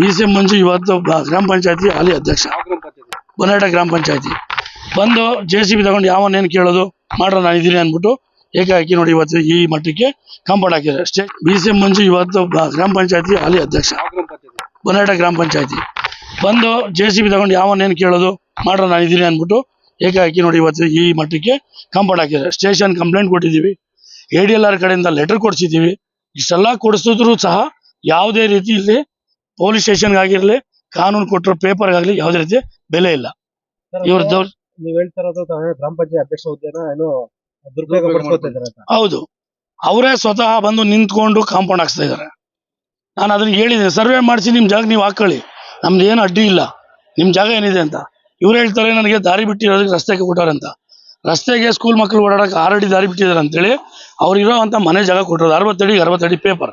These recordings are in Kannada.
BCM ಮಂಜು ಇವತ್ತು ಗ್ರಾಮ ಪಂಚಾಯತಿ ಹಾಲಿ ಅಧ್ಯಕ್ಷ ಬೊನಾಟ ಗ್ರಾಮ ಪಂಚಾಯತಿ ಬಂದು JCB ತಗೊಂಡು ಯಾವನ್ನೇನು ಕೇಳೋದು ಮಾಡ್ರ ನಾನು ಇದ್ದೀನಿ ಅಂದ್ಬಿಟ್ಟು ಏಕಾಏಕಿ ನೋಡಿ ಇವತ್ತು ಈ ಮಟ್ಟಕ್ಕೆ ಕಾಂಪೌಂಡ್ ಹಾಕಿದ್ದಾರೆ. BCM ಮಂಜು ಇವತ್ತು ಗ್ರಾಮ ಪಂಚಾಯತಿ ಹಾಲಿ ಅಧ್ಯಕ್ಷ ಬೊನಾಟ ಗ್ರಾಮ ಪಂಚಾಯತಿ ಬಂದು JCB ತಗೊಂಡು ಯಾವನ್ನೇನು ಕೇಳೋದು ಮಾಡ್ರ ನಾನು ಇದ್ದೀನಿ ಅಂದ್ಬಿಟ್ಟು ಏಕಾಏಕಿ ನೋಡಿ ಇವತ್ತು ಈ ಮಟ್ಟಕ್ಕೆ ಕಾಂಪೌಂಡ್ ಹಾಕಿದ್ದಾರೆ. ಸ್ಟೇಷನ್ ಕಂಪ್ಲೇಂಟ್ ಕೊಟ್ಟಿದ್ದೀವಿ, ADLR ಕಡೆಯಿಂದ ಲೆಟರ್ ಕೊಡಿಸಿದ್ದೀವಿ. ಇಷ್ಟೆಲ್ಲ ಕೊಡಿಸಿದ್ರು ಸಹ ಯಾವುದೇ ರೀತಿ ಇಲ್ಲಿ ಪೊಲೀಸ್ ಸ್ಟೇಷನ್ಗಾಗಿರಲಿ ಕಾನೂನು ಕೊಟ್ಟರು ಪೇಪರ್ಗಾಗಲಿ ಯಾವುದೇ ರೀತಿ ಬೆಲೆ ಇಲ್ಲ. ಇವ್ರದ್ದು ನೀವು ಹೇಳ್ತಾ ಇರೋದು ಗ್ರಾಮ ಪಂಚಾಯತ್ ಅಧ್ಯಕ್ಷ ಹುದ್ದೆನ ಏನೋ ದುರುಪಯೋಗ ಪಡಿಸ್ಕೊತಿದ್ದಾರೆ ಅಂತ. ಹೌದು, ಅವರೇ ಸ್ವತಃ ಬಂದು ನಿಂತ್ಕೊಂಡು ಕಾಂಪೌಂಡ್ ಹಾಕ್ಸ್ತಾ ಇದ್ದಾರೆ. ನಾನು ಅದನ್ನ ಹೇಳಿದ್ದೀನಿ, ಸರ್ವೆ ಮಾಡಿಸಿ ನಿಮ್ಮ ಜಾಗ ನೀವು ಹಾಕೊಳ್ಳಿ, ನಮ್ದು ಏನು ಅಡ್ಡಿ ಇಲ್ಲ, ನಿಮ್ಮ ಜಾಗ ಏನಿದೆ ಅಂತ. ಇವ್ರು ಹೇಳ್ತಾರೆ ನನಗೆ ದಾರಿ ಬಿಟ್ಟಿರೋದಕ್ಕೆ ರಸ್ತೆಗೆ ಕೊಟ್ಟಾರೆ ಅಂತ. ರಸ್ತೆಗೆ ಸ್ಕೂಲ್ ಮಕ್ಕಳು ಓಡಾಡಕ್ಕೆ 6 ಅಡಿ ದಾರಿ ಬಿಟ್ಟಿದ್ದಾರೆ ಅಂತೇಳಿ ಅವ್ರಿರೋ ಅಂತ ಮನೆ ಜಾಗ ಕೊಟ್ಟಿರೋದು 60 ಅಡಿ 60 ಅಡಿ ಪೇಪರ್.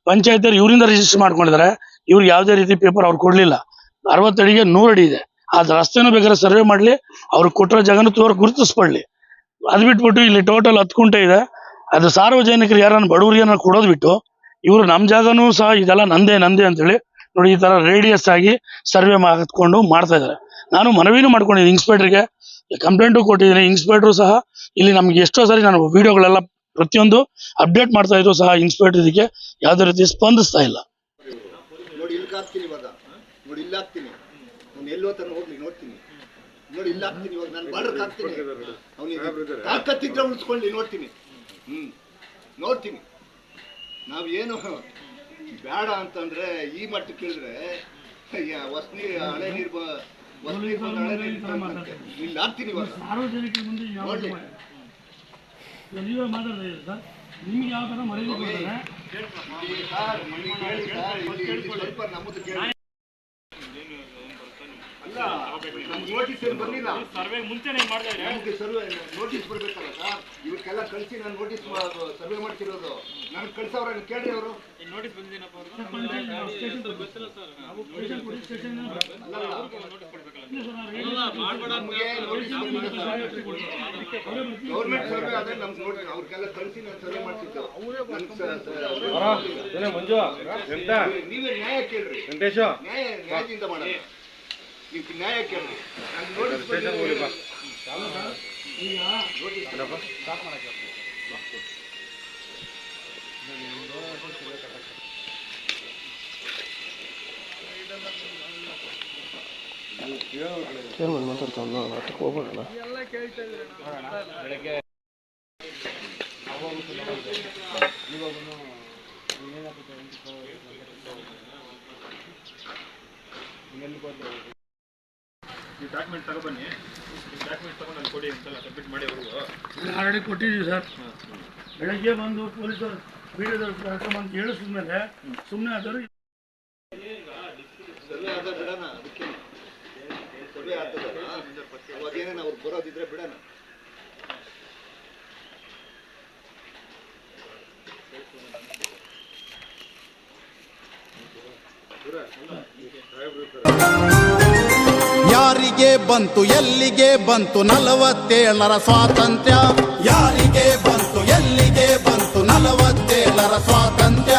ಪಂಚಾಯತಿಯರು ಇವರಿಂದ ರಿಜಿಸ್ಟರ್ ಮಾಡ್ಕೊಂಡಿದ್ದಾರೆ, ಇವ್ರಿಗೆ ಯಾವುದೇ ರೀತಿ ಪೇಪರ್ ಅವ್ರು ಕೊಡಲಿಲ್ಲ. 60 ಅಡಿಗೆ 100 ಅಡಿ ಇದೆ. ಅದು ರಸ್ತೆನೂ ಬೇಕಾದ್ರೆ ಸರ್ವೆ ಮಾಡಲಿ, ಅವ್ರಿಗೆ ಕೊಟ್ಟಿರೋ ಜಾಗನೂ ಗುರುತಿಸ್ಕೊಳ್ಳಿ. ಅದು ಬಿಟ್ಬಿಟ್ಟು ಇಲ್ಲಿ ಟೋಟಲ್ 10 ಗುಂಟೆ ಇದೆ, ಅದು ಸಾರ್ವಜನಿಕರು ಯಾರನ್ನ ಬಡವರಿಗೆ ಕೊಡೋದು ಬಿಟ್ಟು ಇವರು ನಮ್ಮ ಜಾಗನೂ ಸಹ ಇದೆಲ್ಲ ನಂದೇ ಅಂತೇಳಿ ನೋಡಿ ಈ ತರ ರೇಡಿಯಸ್ ಆಗಿ ಸರ್ವೆ ಹಾತ್ಕೊಂಡು ಮಾಡ್ತಾ ಇದ್ದಾರೆ. ನಾನು ಮನವಿನೂ ಮಾಡ್ಕೊಂಡಿದ್ದೀನಿ, ಇನ್ಸ್ಪೆಕ್ಟರ್ಗೆ ಕಂಪ್ಲೇಂಟು ಕೊಟ್ಟಿದ್ದೀನಿ. ಇನ್ಸ್ಪೆಕ್ಟ್ರು ಸಹ ಇಲ್ಲಿ ನಮ್ಗೆ ಎಷ್ಟೋ ಸಾರಿ ನಾನು ವಿಡಿಯೋಗಳೆಲ್ಲ ಪ್ರತಿಯೊಂದು ಅಪ್ಡೇಟ್ ಮಾಡ್ತಾ ಇದ್ರು ಸಹ ಇನ್ಸ್ಪೆಕ್ಟರ್ ಇದಕ್ಕೆ ಯಾವುದೇ ರೀತಿ ಸ್ಪಂದಿಸ್ತಾ ಇಲ್ಲ. ನೋಡಿ ಇಲ್ಲಿ ಹಾಕ್ತೀನಿ, ಇವಾಗ ನೋಡಿ ಇಲ್ಲಿ ಹಾಕ್ತೀನಿ, ಅವ್ನು ಎಲ್ಲೋ ತನ ಹೋಗ್ಲಿ ನೋಡ್ತೀನಿ, ನೋಡಿ ಇಲ್ಲಿ ಹಾಕ್ತೀನಿ, ಇವಾಗ ನಾನು ಬಾರ್ಡರ್ಗೆ ಹಾಕ್ತೀನಿ, ಅವನಿಗೆ ತಾಕತ್ತಿದ್ರೆ ಉಳಿಸ್ಕೊಳ್ಳಿ ನೋಡ್ತೀನಿ. ನೋಡ್ತೀನಿ. ನಾವು ಏನು ಬೇಡ ಅಂತಂದ್ರೆ ಈ ಮಟ್ಟಕ್ಕೆ ಕೇಳಿದ್ರೆ ವಸ್ನಿ ಹಳೆ ನೀರು ಇಲ್ಲಿ ಹಾಕ್ತೀನಿ. ಇವಾಗ ನೋಡ್ಲಿ ನಿಮ್ಗೆ ಯಾವ ತರ ಸ್ವಲ್ಪ ನಮ್ಮದು ಕೇಳಿ ಅಲ್ಲ, ನಮ್ಗೆ ನೋಟಿಸ್ ಏನು ಬರಲಿಲ್ಲ. ಸರ್ವೆ ಮುಂಚೆನೇ ಮಾಡಿದ್ರೆ ನಮಗೆ ಸರ್ವೆ ನೋಟಿಸ್ ಬರಬೇಕಲ್ಲ ಸರ್. ಇವಕ್ಕೆಲ್ಲ ಕಳಿಸಿ ನಾನು ನೋಟಿಸ್ ಸರ್ವೆ ಮಾಡ್ತಿರೋದು. ನನಗೆ ಕಳ್ಸವ್ರ ಕೇಳಿ ಅವರು ನೋಟಿಸ್ ಬಂದಿದ್ದೀನಪ್ಪ ಗೌರ್ಮೆಂಟ್ ಸರ್ವೆ ಅದೇ ನಮ್ಗೆ ನೋಡಿ ಅವ್ರಿಗೆಲ್ಲ ಕಳಿಸಿ ನಾನು ಸರ್ವೆ ಮಾಡ್ತಿದ್ದು. ನೀವೇ ನ್ಯಾಯ ಕೇಳ್ರಿ, ನ್ಯಾಯದಿಂದ ಮಾಡೋಣ. ನೀವು ನ್ಯಾಯ ಕೇಳ್ರಿ. ಹೋಗ್ಬೋದಲ್ಲ. ಈ ಡಾಕ್ಯುಮೆಂಟ್ ತಗೊಬನ್ನಿ, ಡಾಕ್ಯುಮೆಂಟ್ ತಗೊಂಡು ಅಲ್ಲಿ ಕೊಡಿ ಅಂತ ಸಬ್ಮಿಟ್ ಮಾಡಿ ಅವ್ರಿಗೂ ಆಲ್ರೆಡಿ ಕೊಟ್ಟಿದ್ದೀವಿ ಸರ್. ಬೆಳಗ್ಗೆ ಬಂದು ಪೊಲೀಸರು ವಿಡಿಯೋದವ್ರು ಕರ್ಕೊಂಡ್ಬಂದು ಹೇಳಿಸಿದ್ಮೇಲೆ ಸುಮ್ಮನೆ ಆದರೂ ಸರ್ವೆ ಆದ ಬಿಡೋಣ. ಅದಕ್ಕೆ ಸರ್ವೆ ಆಗ್ತದಲ್ಲ, ಅವಾಗೇನೇನು ಅವ್ರು ಬರೋದಿದ್ರೆ ಬಿಡೋಣ. ಯಾರಿಗೆ ಬಂತು ಎಲ್ಲಿಗೆ ಬಂತು 47ರ ಸ್ವಾತಂತ್ರ್ಯ? ಯಾರಿಗೆ ಬಂತು ಎಲ್ಲಿಗೆ ಬಂತು 47ರ ಸ್ವಾತಂತ್ರ್ಯ?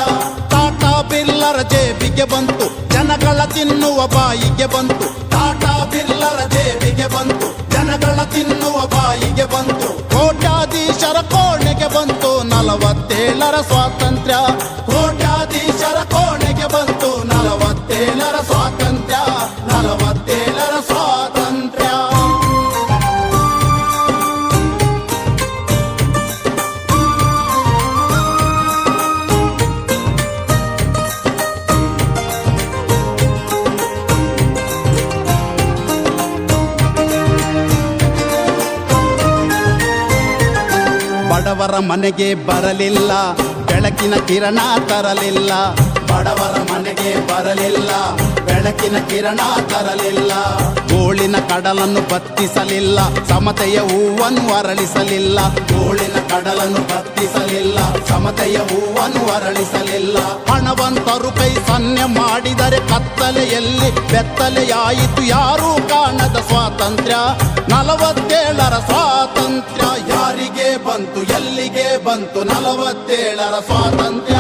ಟಾಟಾ ಬಿರ್ಲರ ಜೇಬಿಗೆ ಬಂತು, ಜನಗಳ ತಿನ್ನುವ ಬಾಯಿಗೆ ಬಂತು. ಟಾಟಾ ಬಿರ್ಲರ ಜೇಬಿಗೆ ಬಂತು, ಜನಗಳ ತಿನ್ನುವ ಬಾಯಿಗೆ ಬಂತು. ಕೋಟ್ಯಾಧೀಶರ ಕೋಣೆಗೆ ಬಂತು 47ರ ಸ್ವಾತಂತ್ರ್ಯ. ಕೋಟ್ಯಾಧೀಶರ ಕೋಣೆಗೆ ಬಂತು 47ರ ಸ್ವಾತಂತ್ರ್ಯ. 47ರ ಸ್ವಾತಂತ್ರ್ಯ. ಬಡವರ ಮನೆಗೆ ಬರಲಿಲ್ಲ, ಬೆಳಕಿನ ಕಿರಣ ತರಲಿಲ್ಲ. ಬಡವರ ಮನೆಗೆ ಬರಲಿಲ್ಲ, ಬೆಳಕಿನ ಕಿರಣ ತರಲಿಲ್ಲ. ಗೋಳಿನ ಕಡಲನ್ನು ಬತ್ತಿಸಲಿಲ್ಲ, ಸಮತೆಯ ಹೂವನ್ನು ಅರಳಿಸಲಿಲ್ಲ. ಗೋಳಿನ ಕಡಲನ್ನು ಬತ್ತಿಸಲಿಲ್ಲ, ಸಮತೆಯ ಹೂವನ್ನು ಅರಳಿಸಲಿಲ್ಲ. ಹಣವಂತರು ಕೈ ಸನ್ನೆ ಮಾಡಿದರೆ ಕತ್ತಲೆಯಲ್ಲಿ ಬೆತ್ತಲೆಯಾಯಿತು ಯಾರೂ ಕಾಣದ ಸ್ವಾತಂತ್ರ್ಯ. 47ರ ಸ್ವಾತಂತ್ರ್ಯ. ಯಾರಿಗೆ ಬಂತು ಎಲ್ಲಿಗೆ ಬಂತು 47ರ ಸ್ವಾತಂತ್ರ್ಯ?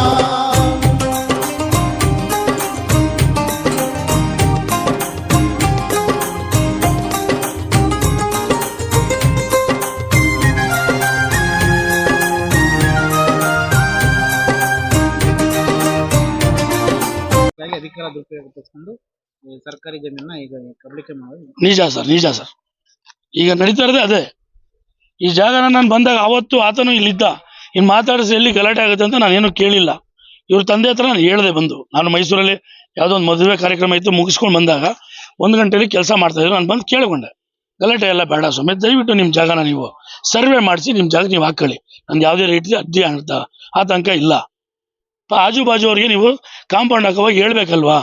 ಅಧಿಕಾರ ದುರುಪಯೋಗಪಡಿಸಿಕೊಂಡು ಸರ್ಕಾರಿ ಜಮೀನನ್ನ ಈಗ ಕಬಳಿಕೆ ಮಾಡಿ ನಿಜ ಸರ್ ಈಗ ನಡೀತಾ ಇರೋದೇ ಅದೇ. ಈ ಜಾಗನ ನಾನು ಬಂದಾಗ ಅವತ್ತು ಆತನು ಇಲ್ಲಿದ್ದ, ಇನ್ನು ಮಾತಾಡಿಸಿ ಎಲ್ಲಿ ಗಲಾಟೆ ಆಗುತ್ತೆ ಅಂತ ನಾನೇನು ಕೇಳಿಲ್ಲ. ಇವ್ರ ತಂದೆ ಹತ್ರ ನಾನು ಹೇಳ್ದೆ ಬಂದು, ನಾನು ಮೈಸೂರಲ್ಲಿ ಯಾವುದೋ ಒಂದು ಮದುವೆ ಕಾರ್ಯಕ್ರಮ ಇತ್ತು, ಮುಗಿಸ್ಕೊಂಡು ಬಂದಾಗ 1 ಗಂಟೆಯಲ್ಲಿ ಕೆಲಸ ಮಾಡ್ತಾ ಇದ್ರು. ನಾನು ಬಂದು ಕೇಳ್ಕೊಂಡೆ, ಗಲಾಟೆ ಎಲ್ಲ ಬೇಡ ಸ್ವಾಮಿ, ದಯವಿಟ್ಟು ನಿಮ್ಮ ಜಾಗನ ನೀವು ಸರ್ವೆ ಮಾಡಿಸಿ ನಿಮ್ಮ ಜಾಗ ನೀವು ಹಾಕೊಳ್ಳಿ, ನನ್ಗೆ ಯಾವುದೇ ರೀತಿ ಅಡ್ಡಿ ಆತಂಕ ಇಲ್ಲ. ಆಜು ಬಾಜು ಅವ್ರಿಗೆ ನೀವು ಕಾಂಪೌಂಡ್ ಹಾಕುವಾಗ ಹೇಳ್ಬೇಕಲ್ವಾ,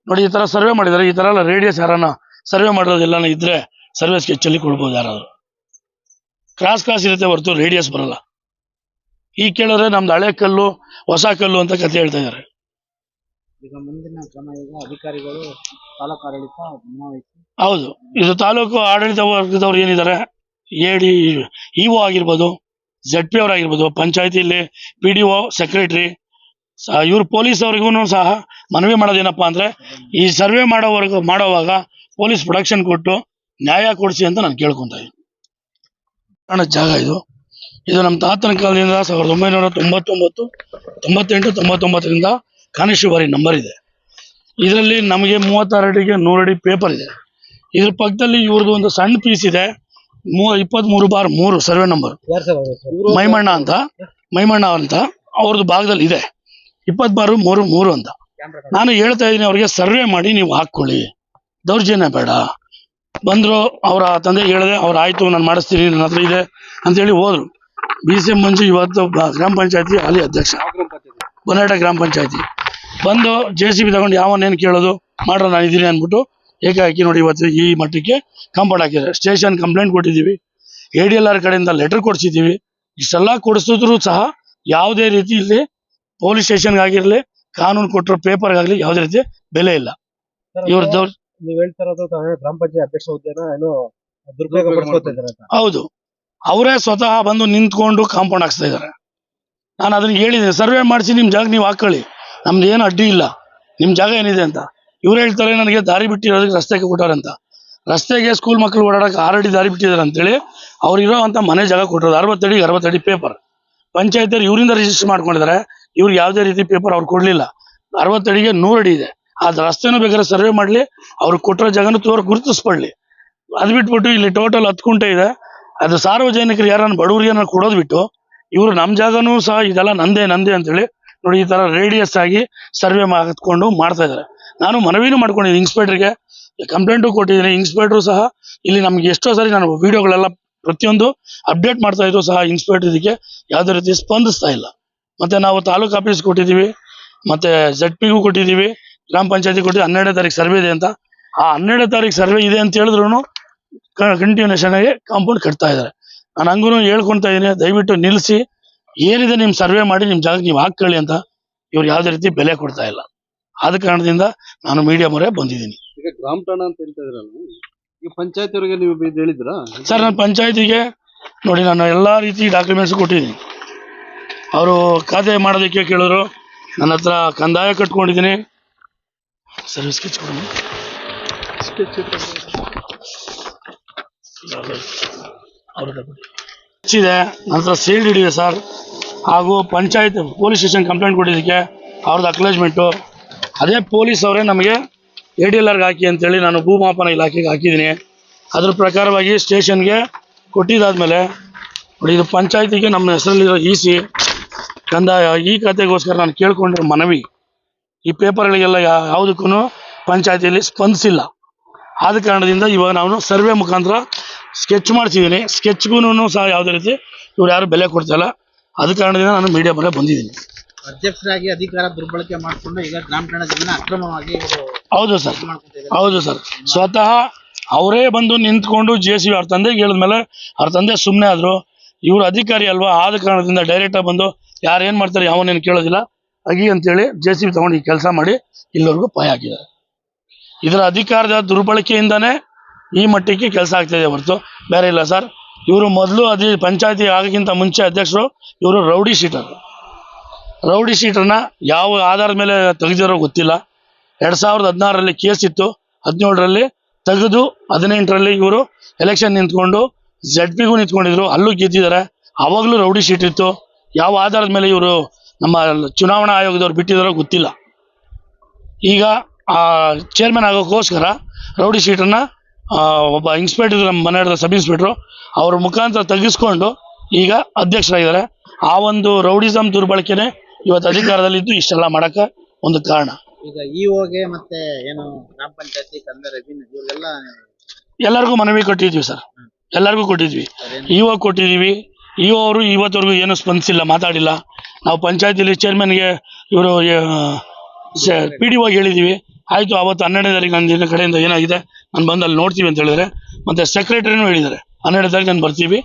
ನೋಡಿ ಈ ಥರ ಸರ್ವೆ ಮಾಡಿದ್ದಾರೆ, ಈ ಥರ ಎಲ್ಲ ರೇಡಿಯಸ್ ಯಾರನ್ನ ಸರ್ವೆ ಮಾಡೋದೆಲ್ಲ ಇದ್ರೆ ಸರ್ವೆ ಸ್ಕೆಚ್ಚಲ್ಲಿ ಕೊಡ್ಬೋದು. ಯಾರಾದ್ರು ಕ್ರಾಸ್ ಇರುತ್ತೆ ಹೊರತು ರೇಡಿಯಸ್ ಬರಲ್ಲ. ಈಗ ಕೇಳಿದ್ರೆ ನಮ್ದು ಹಳೆ ಕಲ್ಲು ಹೊಸ ಕಲ್ಲು ಅಂತ ಕತೆ ಹೇಳ್ತಾ ಇದ್ದಾರೆ. ಈಗ ಮುಂದಿನ ಕ್ರಮ ಈಗ ಅಧಿಕಾರಿಗಳು ತಾಲೂಕು ಆಡಳಿತ ಗಮನವಹಿಸಿ ಹೌದು, ಇದು ತಾಲೂಕು ಆಡಳಿತ ವರ್ಗದವ್ರು ಏನಿದ್ದಾರೆ, ಎಡಿ ಇಒ ಆಗಿರ್ಬೋದು, ZP ಅವರಾಗಿರ್ಬೋದು, ಪಂಚಾಯತಿಯಲ್ಲಿ PDO ಸೆಕ್ರೆಟರಿ, ಇವ್ರು ಪೊಲೀಸ್ ಅವ್ರಿಗೂ ಸಹ ಮನವಿ ಮಾಡೋದೇನಪ್ಪಾ ಅಂದ್ರೆ, ಈ ಸರ್ವೆ ಮಾಡೋವಾಗ ಪೊಲೀಸ್ ಪ್ರೊಡಕ್ಷನ್ ಕೊಟ್ಟು ನ್ಯಾಯ ಕೊಡಿಸಿ ಅಂತ ನಾನು ಕೇಳ್ಕೊಂತ ಇದ್ದೀನಿ. ಜಾಗ ಇದು ನಮ್ಮ ತಾತನ ಕಾಲದಿಂದ 1999, 98, 99ರಿಂದ ಕಾನಿಸ್ಟೇಬಲ್ ನಂಬರ್ ಇದೆ. ಇದರಲ್ಲಿ ನಮಗೆ 36 ಅಡಿಗೆ 100 ಅಡಿ ಪೇಪರ್ ಇದೆ. ಇದ್ರ ಪಕ್ಕದಲ್ಲಿ ಇವ್ರದ್ದು ಒಂದು ಸಣ್ಣ ಪೀಸ್ ಇದೆ, 23/3 ಸರ್ವೆ ನಂಬರ್, ಮೈಮಣ್ಣ ಅಂತ ಅವ್ರದ್ದು ಭಾಗದಲ್ಲಿ ಇದೆ, 20/3 ಅಂತ. ನಾನು ಹೇಳ್ತಾ ಇದ್ದೀನಿ ಅವ್ರಿಗೆ, ಸರ್ವೆ ಮಾಡಿ ನೀವು ಹಾಕೊಳ್ಳಿ, ದೌರ್ಜನ್ಯ ಬೇಡ. ಬಂದ್ರು, ಅವರ ತಂದೆ ಹೇಳಿದೆ, ಅವ್ರು ಆಯ್ತು ನಾನು ಮಾಡಿಸ್ತೀನಿ, ನನ್ನ ಹತ್ರ ಇದೆ ಅಂತೇಳಿ ಹೋದ್ರು. BCM ಮಂಜು ಇವತ್ತು ಗ್ರಾಮ ಪಂಚಾಯತಿ ಹಾಲಿ ಅಧ್ಯಕ್ಷ, ಬೊನಾಟ ಗ್ರಾಮ ಪಂಚಾಯತಿ. ಬಂದು JCB ತಗೊಂಡು ಯಾವನ್ನೇನು ಕೇಳೋದು ಮಾಡ್ರ ನಾನು ಇದ್ದೀನಿ ಅಂದ್ಬಿಟ್ಟು ಏಕಾಏಕಿ ನೋಡಿ ಇವತ್ತು ಈ ಮಟ್ಟಕ್ಕೆ ಕಾಂಪೌಂಡ್ ಹಾಕಿದ್ದಾರೆ. ಸ್ಟೇಷನ್ ಕಂಪ್ಲೇಂಟ್ ಕೊಟ್ಟಿದ್ದೀವಿ, ADLR ಕಡೆಯಿಂದ ಲೆಟರ್ ಕೊಡಿಸಿದ್ದೀವಿ. ಇಷ್ಟೆಲ್ಲ ಕೊಡಿಸಿದ್ರು ಸಹ ಯಾವುದೇ ರೀತಿ ಇಲ್ಲಿ ಪೊಲೀಸ್ ಸ್ಟೇಷನ್ಗಾಗಿರ್ಲಿ, ಕಾನೂನು ಕೊಟ್ಟಿರೋ ಪೇಪರ್ಗಾಗಲಿ ಯಾವುದೇ ರೀತಿ ಬೆಲೆ ಇಲ್ಲ. ಇವ್ರದ್ದು ನೀವ್ ಹೇಳ್ತಾ ಇರೋದು ಗ್ರಾಮ ಪಂಚಾಯತ್ ಅಧ್ಯಕ್ಷ ಹುದ್ದೆನ ಏನೋ ದುರುಪಯೋಗ ಪಡಿಸ್ಕೊತಾ ಇದ್ದಾರೆ ಅಂತ. ಹೌದು, ಅವರೇ ಸ್ವತಃ ಬಂದು ನಿಂತ್ಕೊಂಡು ಕಾಂಪೌಂಡ್ ಹಾಕ್ಸ್ತಾ ಇದ್ದಾರೆ. ನಾನು ಅದನ್ನ ಹೇಳಿದ್ದೀನಿ, ಸರ್ವೆ ಮಾಡಿಸಿ ನಿಮ್ಮ ಜಾಗ ನೀವು ಹಾಕೊಳ್ಳಿ, ನಮ್ದು ಏನು ಅಡ್ಡಿ ಇಲ್ಲ, ನಿಮ್ಮ ಜಾಗ ಏನಿದೆ ಅಂತ. ಇವ್ರು ಹೇಳ್ತಾರೆ ನನಗೆ ದಾರಿ ಬಿಟ್ಟಿರೋದಕ್ಕೆ ರಸ್ತೆಗೆ ಕೊಟ್ಟಾರಂತ. ರಸ್ತೆಗೆ ಸ್ಕೂಲ್ ಮಕ್ಕಳು ಓಡಾಡಕ್ಕೆ 6 ಅಡಿ ದಾರಿ ಬಿಟ್ಟಿದ್ದಾರೆ ಅಂತೇಳಿ ಅವ್ರಿರೋ ಅಂತ ಮನೆ ಜಾಗ ಕೊಟ್ಟಿರೋದು 60 ಅಡಿ 60 ಅಡಿ ಪೇಪರ್. ಪಂಚಾಯತಿಯವ್ರು ಇವರಿಂದ ರಿಜಿಸ್ಟರ್ ಮಾಡ್ಕೊಂಡಿದ್ದಾರೆ, ಇವ್ರಿಗೆ ಯಾವುದೇ ರೀತಿ ಪೇಪರ್ ಅವ್ರು ಕೊಡಲಿಲ್ಲ. 60 ಅಡಿಗೆ 100 ಅಡಿ ಇದೆ. ಅದು ರಸ್ತೆನೂ ಬೇಕಾದ್ರೆ ಸರ್ವೆ ಮಾಡಲಿ, ಅವ್ರಿಗೆ ಕೊಟ್ಟಿರೋ ಜಾಗನೂ ಗುರುತಿಸ್ಕೊಳ್ಳಿ. ಅದು ಬಿಟ್ಬಿಟ್ಟು ಇಲ್ಲಿ ಟೋಟಲ್ 10 ಗುಂಟೆ ಇದೆ, ಅದು ಸಾರ್ವಜನಿಕರು ಯಾರನ್ನ ಬಡವರಿಗೆ ಕೊಡೋದು ಬಿಟ್ಟು ಇವರು ನಮ್ಮ ಜಾಗನೂ ಸಹ ಇದೆಲ್ಲ ನಂದೇ ಅಂತೇಳಿ ನೋಡಿ ಈ ತರ ರೇಡಿಯಸ್ ಆಗಿ ಸರ್ವೆ ಹಾತ್ಕೊಂಡು ಮಾಡ್ತಾ ಇದ್ದಾರೆ. ನಾನು ಮನವಿನೂ ಮಾಡ್ಕೊಂಡಿದ್ದೀನಿ, ಇನ್ಸ್ಪೆಕ್ಟರ್ಗೆ ಕಂಪ್ಲೇಂಟು ಕೊಟ್ಟಿದ್ದೀನಿ. ಇನ್ಸ್ಪೆಕ್ಟ್ರು ಸಹ ಇಲ್ಲಿ ನಮ್ಗೆ ಎಷ್ಟೋ ಸಾರಿ ನಾನು ವಿಡಿಯೋಗಳೆಲ್ಲ ಪ್ರತಿಯೊಂದು ಅಪ್ಡೇಟ್ ಮಾಡ್ತಾ ಇದ್ರು ಸಹ ಇನ್ಸ್ಪೆಕ್ಟರ್ ಇದಕ್ಕೆ ಯಾವುದೇ ರೀತಿ ಸ್ಪಂದಿಸ್ತಾ ಇಲ್ಲ. ಮತ್ತೆ ನಾವು ತಾಲೂಕು ಆಫೀಸ್ ಕೊಟ್ಟಿದ್ದೀವಿ, ಮತ್ತೆ ZPಗೂ ಕೊಟ್ಟಿದ್ದೀವಿ, ಗ್ರಾಮ ಪಂಚಾಯತಿ ಕೊಟ್ಟಿದ್ದೀವಿ. 12ನೇ ತಾರೀಕು ಸರ್ವೆ ಇದೆ ಅಂತ. ಆ 12ನೇ ತಾರೀಕು ಸರ್ವೆ ಇದೆ ಅಂತ ಹೇಳಿದ್ರು ಕಂಟಿನ್ಯೂಷನ್ ಆಗಿ ಕಾಂಪೌಂಡ್ ಕಟ್ತಾ ಇದ್ದಾರೆ. ನಾನು ಹಂಗೂ ಹೇಳ್ಕೊತಾ ಇದ್ದೀನಿ, ದಯವಿಟ್ಟು ನಿಲ್ಲಿಸಿ, ಏನಿದೆ ನಿಮ್ಮ ಸರ್ವೆ ಮಾಡಿ ನಿಮ್ಮ ಜಾಗ ನೀವು ಹಾಕೊಳ್ಳಿ ಅಂತ. ಇವ್ರು ಯಾವುದೇ ರೀತಿ ಬೆಲೆ ಕೊಡ್ತಾ ಇಲ್ಲ. ಆದ ಕಾರಣದಿಂದ ನಾನು ಮೀಡಿಯಾ ಮೊರೆ ಬಂದಿದ್ದೀನಿ. ಈಗ ಗ್ರಾಮ ಠಾಣ ಅಂತ ಹೇಳ್ತಾ ಇದ್ರಲ್ಲ, ಈಗ ಪಂಚಾಯತ್ ಅವರಿಗೆ ನೀವು ಹೇಳಿದ್ರ ಸರ್? ನಾನು ಪಂಚಾಯತಿಗೆ ನೋಡಿ ನಾನು ಎಲ್ಲ ರೀತಿ ಡಾಕ್ಯುಮೆಂಟ್ಸ್ ಕೊಟ್ಟಿದ್ದೀನಿ. ಅವರು ಖಾತೆ ಮಾಡೋದಕ್ಕೆ ಕೇಳಿದ್ರು, ನನ್ನ ಹತ್ರ ಕಂದಾಯ ಕಟ್ಕೊಂಡಿದ್ದೀನಿ, ಸರ್ವಿಸ್ ಸ್ಕೆಚ್ ಕೊಡೋಣ, ಇದೆ ನನ್ನ ಹತ್ರ ಸೀಲ್ಡ್ ಹಿಡಿದೆ ಸರ್. ಹಾಗೂ ಪಂಚಾಯತ್ ಪೊಲೀಸ್ ಸ್ಟೇಷನ್ ಕಂಪ್ಲೇಂಟ್ ಕೊಟ್ಟಿದ್ದಕ್ಕೆ ಅವ್ರದ್ದು ಅಕ್ಲೇಜ್ಮೆಂಟು. ಅದೇ ಪೊಲೀಸ್ ಅವರೇ ನಮಗೆ ADLRಗೆ ಹಾಕಿ ಅಂತೇಳಿ ನಾನು ಭೂಮಾಪನ ಇಲಾಖೆಗೆ ಹಾಕಿದ್ದೀನಿ. ಅದ್ರ ಪ್ರಕಾರವಾಗಿ ಸ್ಟೇಷನ್ಗೆ ಕೊಟ್ಟಿದ್ದಾದ್ಮೇಲೆ ನೋಡಿ, ಇದು ಪಂಚಾಯತಿಗೆ ನಮ್ಮ ಹೆಸರಲ್ಲಿರೋ EC ಕಂದಾಯ ಈ ಖಾತೆಗೋಸ್ಕರ ನಾನು ಕೇಳ್ಕೊಂಡಿರೋ ಮನವಿ. ಈ ಪೇಪರ್ಗಳಿಗೆಲ್ಲ ಯಾವುದಕ್ಕೂ ಪಂಚಾಯತಿಯಲ್ಲಿ ಸ್ಪಂದಿಸಿಲ್ಲ. ಆದ ಕಾರಣದಿಂದ ಇವಾಗ ನಾನು ಸರ್ವೆ ಮುಖಾಂತರ ಸ್ಕೆಚ್ ಮಾಡಿಸಿದ್ದೀನಿ. ಸ್ಕೆಚ್ಗೂ ಸಹ ಯಾವುದೇ ರೀತಿ ಇವ್ರು ಯಾರು ಬೆಲೆ ಕೊಡ್ತಾಯಿಲ್ಲ. ಆದ ಕಾರಣದಿಂದ ನಾನು ಮೀಡಿಯಾ ಮೇಲೆ ಬಂದಿದ್ದೀನಿ. ಅಧ್ಯಕ್ಷರಾಗಿ ಅಧಿಕಾರ ದುರ್ಬಳಕೆ ಮಾಡಿಕೊಂಡು ಈಗ ಗ್ರಾಮ ಠಾಣ ಜಮೀನು ಅಕ್ರಮವಾಗಿ ಹೌದು ಸರ್, ಸ್ವತಃ ಅವರೇ ಬಂದು ನಿಂತ್ಕೊಂಡು JCB ಅವ್ರ ತಂದೆಗೆ ಹೇಳಿದ್ಮೇಲೆ ಅವ್ರ ತಂದೆ ಸುಮ್ಮನೆ ಆದ್ರು. ಇವ್ರು ಅಧಿಕಾರಿ ಅಲ್ವಾ, ಆದ ಕಾರಣದಿಂದ ಡೈರೆಕ್ಟಾಗಿ ಬಂದು ಯಾರೇನು ಮಾಡ್ತಾರೆ ಯಾವನೇನು ಕೇಳೋದಿಲ್ಲ ಅಗಿ ಅಂತೇಳಿ JCB ತಗೊಂಡು ಈ ಕೆಲಸ ಮಾಡಿ ಇಲ್ಲಿವರೆಗೂ ಪಾಯ ಹಾಕಿದ್ದಾರೆ. ಇದರ ಅಧಿಕಾರದ ದುರ್ಬಳಕೆಯಿಂದನೇ ಈ ಮಟ್ಟಕ್ಕೆ ಕೆಲಸ ಆಗ್ತಿದೆ ಹೊರತು ಬೇರೆ ಇಲ್ಲ ಸರ್. ಇವರು ಮೊದಲು ಪಂಚಾಯತಿ ಆಗೋಕ್ಕಿಂತ ಮುಂಚೆ ಅಧ್ಯಕ್ಷರು, ಇವರು ರೌಡಿ ಶೀಟರ್ನ ಯಾವ ಆಧಾರದ ಮೇಲೆ ತೆಗೆದಿರೋ ಗೊತ್ತಿಲ್ಲ. 2016ರಲ್ಲಿ ಕೇಸ್ ಇತ್ತು, 17ರಲ್ಲಿ ತೆಗೆದು 18ರಲ್ಲಿ ಇವರು ಎಲೆಕ್ಷನ್ ನಿಂತ್ಕೊಂಡು ZPಗೂ ನಿಂತ್ಕೊಂಡಿದ್ರು, ಅಲ್ಲೂ ಗೆದ್ದಿದ್ದಾರೆ. ಆವಾಗಲೂ ರೌಡಿ ಶೀಟ್ ಇತ್ತು. ಯಾವ ಆಧಾರದ ಮೇಲೆ ಇವರು ನಮ್ಮ ಚುನಾವಣಾ ಆಯೋಗದವ್ರು ಬಿಟ್ಟಿದ್ದಾರೋ ಗೊತ್ತಿಲ್ಲ. ಈಗ ಆ ಚೇರ್ಮನ್ ಆಗೋಕ್ಕೋಸ್ಕರ ರೌಡಿ ಶೀಟನ್ನು ಒಬ್ಬ ಇನ್ಸ್ಪೆಕ್ಟರ್, ನಮ್ಮ ಮನೆಯ ಸಬ್ ಇನ್ಸ್ಪೆಕ್ಟ್ರು ಅವ್ರ ಮುಖಾಂತರ ತೆಗೆಸ್ಕೊಂಡು ಈಗ ಅಧ್ಯಕ್ಷರಾಗಿದ್ದಾರೆ. ಆ ಒಂದು ರೌಡಿಸಮ್ ದುರ್ಬಳಕೆನೇ ಇವತ್ತು ಅಧಿಕಾರದಲ್ಲಿದ್ದು ಇಷ್ಟೆಲ್ಲ ಮಾಡೋಕ್ಕೆ ಒಂದು ಕಾರಣ. ಈಗ ಇಒಗೆ ಮತ್ತೆ ಏನು ಗ್ರಾಮ ಪಂಚಾಯತಿ ಕಂದಾಯ ರೆವಿನ್ಯೂ ಇವ್ರಿಗೆಲ್ಲ ಎಲ್ಲರಿಗೂ ಮನವಿ ಕೊಟ್ಟಿದ್ವಿ ಸರ್, ಎಲ್ಲರಿಗೂ ಕೊಟ್ಟಿದ್ವಿ. ಇವಾಗ ಕೊಟ್ಟಿದ್ದೀವಿ. ಅವರು ಇವತ್ತವರೆಗೂ ಏನೂ ಸ್ಪಂದಿಸಿಲ್ಲ, ಮಾತಾಡಿಲ್ಲ. ನಾವು ಪಂಚಾಯತಿಲಿ ಚೇರ್ಮನ್ಗೆ ಇವರು PDO ಹೇಳಿದ್ದೀವಿ. ಆಯಿತು, ಅವತ್ತು 12ನೇ ತಾರೀಕು ನನ್ನ ಕಡೆಯಿಂದ ಏನಾಗಿದೆ ನಾನು ಬಂದು ಅಲ್ಲಿ ನೋಡ್ತೀವಿ ಅಂತ ಹೇಳಿದರೆ, ಮತ್ತು ಸೆಕ್ರೆಟರಿನೂ ಹೇಳಿದ್ದಾರೆ 12ನೇ ತಾರೀಕು ನಾನು ಬರ್ತೀವಿ,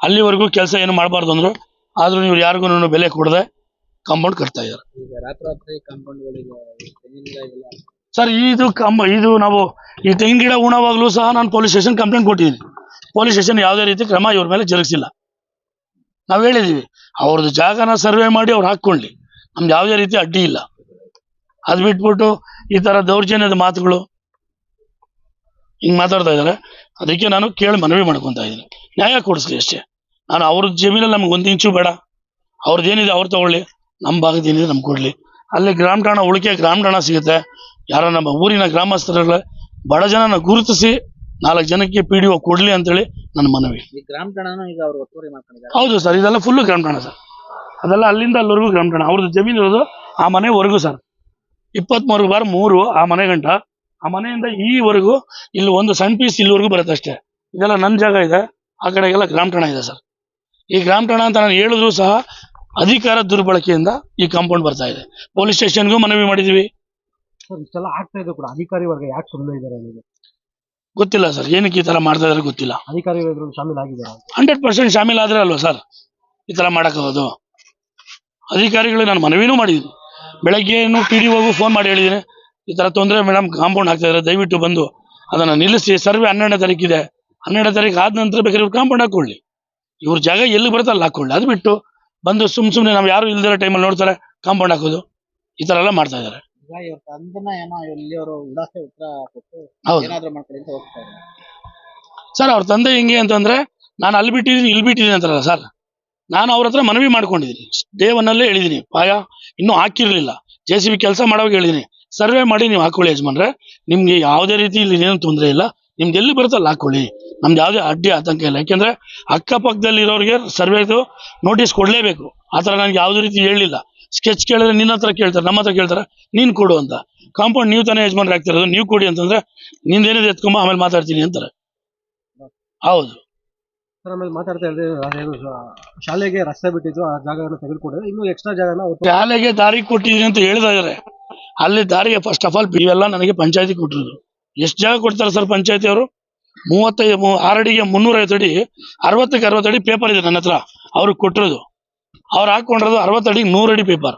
ಅಲ್ಲಿವರೆಗೂ ಕೆಲಸ ಏನು ಮಾಡಬಾರ್ದು ಅಂದರು. ಆದರೂ ನೀವು ಯಾರಿಗೂ ಬೆಲೆ ಕೊಡದೆ ಕಾಂಪೌಂಡ್ ಕಟ್ತಾ ಇದ್ದಾರೆ. ಈಗ ರಾತ್ರಿ ಕಾಂಪೌಂಡ್ಗಳಿಗೆ ತೆಂಗಿನ ಗಿಡ ಇವೆಲ್ಲ ಸರ್ ಇದು ನಾವು ಈ ತೆಂಗಿನ ಗಿಡ ಉಣವಾಗಲೂ ಸಹ ನಾನು ಪೊಲೀಸ್ ಸ್ಟೇಷನ್ ಕಂಪ್ಲೇಂಟ್ ಕೊಟ್ಟಿದ್ದೀನಿ. ಪೊಲೀಸ್ ಸ್ಟೇಷನ್ ಯಾವುದೇ ರೀತಿ ಕ್ರಮ ಇವ್ರ ಮೇಲೆ ಜರುಗಿಸಿಲ್ಲ. ನಾವು ಹೇಳಿದ್ದೀವಿ ಅವ್ರದ್ದು ಜಾಗನ ಸರ್ವೆ ಮಾಡಿ ಅವ್ರು ಹಾಕ್ಕೊಳ್ಳಿ, ನಮ್ದು ಯಾವುದೇ ರೀತಿ ಅಡ್ಡಿ ಇಲ್ಲ. ಅದು ಬಿಟ್ಬಿಟ್ಟು ಈ ಥರ ದೌರ್ಜನ್ಯದ ಮಾತುಗಳು ಹಿಂಗೆ ಮಾತಾಡ್ತಾ ಇದ್ದಾರೆ. ಅದಕ್ಕೆ ನಾನು ಕೇಳಿ ಮನವಿ ಮಾಡ್ಕೊತಾ ಇದ್ದೀನಿ, ನ್ಯಾಯ ಕೊಡಿಸ್ಲಿ ಅಷ್ಟೇ. ನಾನು ಅವ್ರದ್ದು ಜಮೀನಲ್ಲಿ ನಮ್ಗೆ 1 ಇಂಚು ಬೇಡ, ಅವ್ರದ್ದು ಏನಿದೆ ಅವ್ರು ತಗೊಳ್ಳಿ, ನಮ್ಮ ಭಾಗದ ಏನಿದೆ ನಮ್ಗೆ ಕೊಡಲಿ. ಅಲ್ಲಿ ಗ್ರಾಮ ಠಾಣ ಉಳಿಕೆ ಗ್ರಾಮ ಠಾಣ ಸಿಗುತ್ತೆ. ಯಾರ ನಮ್ಮ ಊರಿನ ಗ್ರಾಮಸ್ಥರುಗಳ ಬಡ ಜನನ ಗುರುತಿಸಿ 4 ಜನಕ್ಕೆ PDO ಕೊಡಲಿ ಅಂತೇಳಿ ನನ್ನ ಮನವಿ. ಈ ಗ್ರಾಮ ಠಾಣನು ಈಗ ಅವರು ಒತ್ತುವರಿ ಮಾಡ್ಕೊಂಡಿದ್ದಾರೆ. ಹೌದು ಸರ್, ಇದೆಲ್ಲ ಫುಲ್ಲು ಗ್ರಾಮ ಠಾಣ ಸರ್, ಅದೆಲ್ಲ ಅಲ್ಲಿಂದ ಅಲ್ಲಿವರೆಗೂ ಗ್ರಾಮ ಠಾಣ. ಅವ್ರದ್ದು ಜಮೀನು ಇರೋದು ಆ ಮನೆವರೆಗೂ ಸರ್, 23/3 ಆ ಮನೆ ಗಂಟ. ಆ ಮನೆಯಿಂದ ಈವರೆಗೂ ಇಲ್ಲಿ ಒಂದು ಸಣ್ಣ ಪೀಸ್ ಇಲ್ಲಿವರೆಗೂ ಬರುತ್ತೆ ಅಷ್ಟೇ. ಇದೆಲ್ಲ ನನ್ನ ಜಾಗ ಇದೆ, ಆ ಕಡೆಗೆಲ್ಲ ಗ್ರಾಮ ಠಾಣ ಇದೆ ಸರ್. ಈ ಗ್ರಾಮ ಠಾಣ ಅಂತ ನಾನು ಹೇಳಿದ್ರು ಸಹ ಅಧಿಕಾರ ದುರ್ಬಳಕೆಯಿಂದ ಈ ಕಾಂಪೌಂಡ್ ಬರ್ತಾ ಇದೆ. ಪೊಲೀಸ್ ಸ್ಟೇಷನ್ಗೂ ಮನವಿ ಮಾಡಿದ್ವಿ. ಸರ್ ಇಷ್ಟೆಲ್ಲ ಆಗ್ತಾ ಇದೆ ಕೂಡ ಅಧಿಕಾರಿ ವರ್ಗ ಯಾಕೆ ಸುಮ್ಮನೆ ಇದ್ದಾರೆ ಅನ್ನೋದು ಗೊತ್ತಿಲ್ಲ ಸರ್, ಏನಕ್ಕೆ ಈ ಥರ ಮಾಡ್ತಾ ಇದ್ದಾರೆ ಗೊತ್ತಿಲ್ಲ. ಅಧಿಕಾರಿ ಇದ್ರಲ್ಲಿ ಶಾಮೀಲಾಗಿದ್ದಾರೆ 100% ಶಾಮೀಲಾದ್ರೆ ಅಲ್ವಾ ಸರ್ ಈ ಥರ ಮಾಡೋಕ್ಕಾಗೋದು. ಅಧಿಕಾರಿಗಳು ನಾನು ಮನವಿನೂ ಮಾಡಿದ್ದೀನಿ. ಬೆಳಗ್ಗೆನೂ PDOಗೂ ಫೋನ್ ಮಾಡಿ ಹೇಳಿದ್ದೀನಿ, ಈ ಥರ ತೊಂದರೆ ಮೇಡಮ್, ಕಾಂಪೌಂಡ್ ಆಗ್ತಾ ಇದ್ದಾರೆ, ದಯವಿಟ್ಟು ಬಂದು ಅದನ್ನು ನಿಲ್ಲಿಸಿ. ಸರ್ವೆ 12ನೇ ತಾರೀಕಿದೆ, 12ನೇ ತಾರೀಕು ಆದ ನಂತರ ಬೇಕಾದ್ರೆ ಇವ್ರು ಕಾಂಪೌಂಡ್ ಹಾಕ್ಕೊಳ್ಳಿ, ಇವ್ರ ಜಾಗ ಎಲ್ಲಿ ಬರುತ್ತೆ ಅಲ್ಲಿ ಹಾಕ್ಕೊಳ್ಳಿ. ಅದು ಬಿಟ್ಟು ಬಂದು ಸುಮ್ಮನೆ ನಾವು ಯಾರು ಇಲ್ದಿರೋ ಟೈಮಲ್ಲಿ ನೋಡ್ತಾರೆ ಕಾಂಪೌಂಡ್ ಹಾಕೋದು, ಈ ಥರ ಎಲ್ಲ ಮಾಡ್ತಾ ಇದ್ದಾರೆ. ಈಗ ಇವ್ರ ತಂದೆನ ಏನೋ ಇಲ್ಲಿ ಅವರು ಉಡಾಸೆ ಉತ್ತರ ಕೊಟ್ಟು ಹೌದು ಏನಾದ್ರು ಮಾಡ್ಕೊಳ್ಳಿ ಅಂತ ಹೋಗ್ತಾ ಇದ್ದಾರೆ. ಸರ್, ಅವ್ರ ತಂದೆ ಹೆಂಗೆ ಅಂತಂದರೆ, ನಾನು ಅಲ್ಲಿ ಬಿಟ್ಟಿದ್ದೀನಿ ಇಲ್ಲಿ ಬಿಟ್ಟಿದ್ದೀನಿ ಅಂತಾರಲ್ಲ ಸರ್, ನಾನು ಅವ್ರ ಹತ್ರ ಮನವಿ ಮಾಡ್ಕೊಂಡಿದ್ದೀನಿ. ಡೇ 1 ಹೇಳಿದ್ದೀನಿ, ಪಾಯ ಇನ್ನೂ ಹಾಕಿರಲಿಲ್ಲ, JCB ಕೆಲಸ ಮಾಡೋವಾಗ ಹೇಳಿದ್ದೀನಿ, ಸರ್ವೆ ಮಾಡಿ ನೀವು ಹಾಕೊಳ್ಳಿ ಯಜಮಾನ್ರೆ, ನಿಮಗೆ ಯಾವುದೇ ರೀತಿ ಇಲ್ಲಿ ಏನೂ ತೊಂದರೆ ಇಲ್ಲ, ನಿಮ್ದು ಎಲ್ಲಿ ಬರುತ್ತೆ ಅಲ್ಲಿ ಹಾಕೊಳ್ಳಿ, ನಮ್ದು ಯಾವುದೇ ಅಡ್ಡಿ ಆತಂಕ ಇಲ್ಲ. ಯಾಕೆಂದರೆ ಅಕ್ಕಪಕ್ಕದಲ್ಲಿರೋರಿಗೆ ಸರ್ವೆದು ನೋಟಿಸ್ ಕೊಡಲೇಬೇಕು. ಆ ಥರ ನನಗೆ ಯಾವುದೇ ರೀತಿ ಹೇಳಿಲ್ಲ. ಸ್ಕೆಚ್ ಕೇಳಿದ್ರೆ ನಿನ್ನ ಹತ್ರ ಕೇಳ್ತಾರೆ, ನಮ್ಮ ಹತ್ರ ಕೇಳ್ತಾರೆ, ನೀನು ಕೊಡು ಅಂತ. ಕಾಂಪೌಂಡ್ ನೀವು ತಾನೇ ಯಜಮಾನ್ರು ಆಗ್ತಿರೋದು, ನೀವು ಕೊಡಿ ಅಂತಂದರೆ ನಿಂದೇನಿದೆ ಎತ್ಕೊಂಬ ಆಮೇಲೆ ಮಾತಾಡ್ತೀನಿ ಅಂತಾರೆ. ಹೌದು ಸರ್, ಆಮೇಲೆ ಮಾತಾಡ್ತಾ ಇದ್ರೆ ಅದೇನು ಶಾಲೆಗೆ ರಸ್ತೆ ಬಿಟ್ಟಿದ್ದು ಆ ಜಾಗವನ್ನು ತೆಗೆದುಕೊಂಡಿದ್ರೆ ಇನ್ನೂ ಎಕ್ಸ್ಟ್ರಾ ಜಾಗನ ಶಾಲೆಗೆ ದಾರಿ ಕೊಟ್ಟಿದ್ದೀನಿ ಅಂತ ಹೇಳ್ತಾ ಇದ್ದಾರೆ. ಅಲ್ಲಿ ದಾರಿಗೆ ಫಸ್ಟ್ ಆಫ್ ಆಲ್ ಇವೆಲ್ಲ ನನಗೆ ಪಂಚಾಯತಿ ಕೊಟ್ಟಿರೋದು. ಎಷ್ಟು ಜಾಗ ಕೊಡ್ತಾರೆ ಸರ್ ಪಂಚಾಯತಿ ಅವರು? 6 ಅಡಿಗೆ 350 ಅಡಿ, 60ಕ್ಕೆ 60 ಅಡಿ ಪೇಪರ್ ಇದೆ ನನ್ನ ಹತ್ರ, ಅವ್ರಿಗೆ ಕೊಟ್ಟಿರೋದು. ಅವ್ರು ಹಾಕೊಂಡಿರೋದು 60 ಅಡಿಗೆ 100 ಅಡಿ ಪೇಪರ್.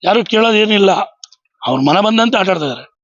ಯಾರು ಕೇಳೋದು ಏನಿಲ್ಲ, ಅವ್ರ ಮನೆ ಬಂದಂತೆ ಆಟ ಆಡ್ತಾ ಇದ್ದಾರೆ.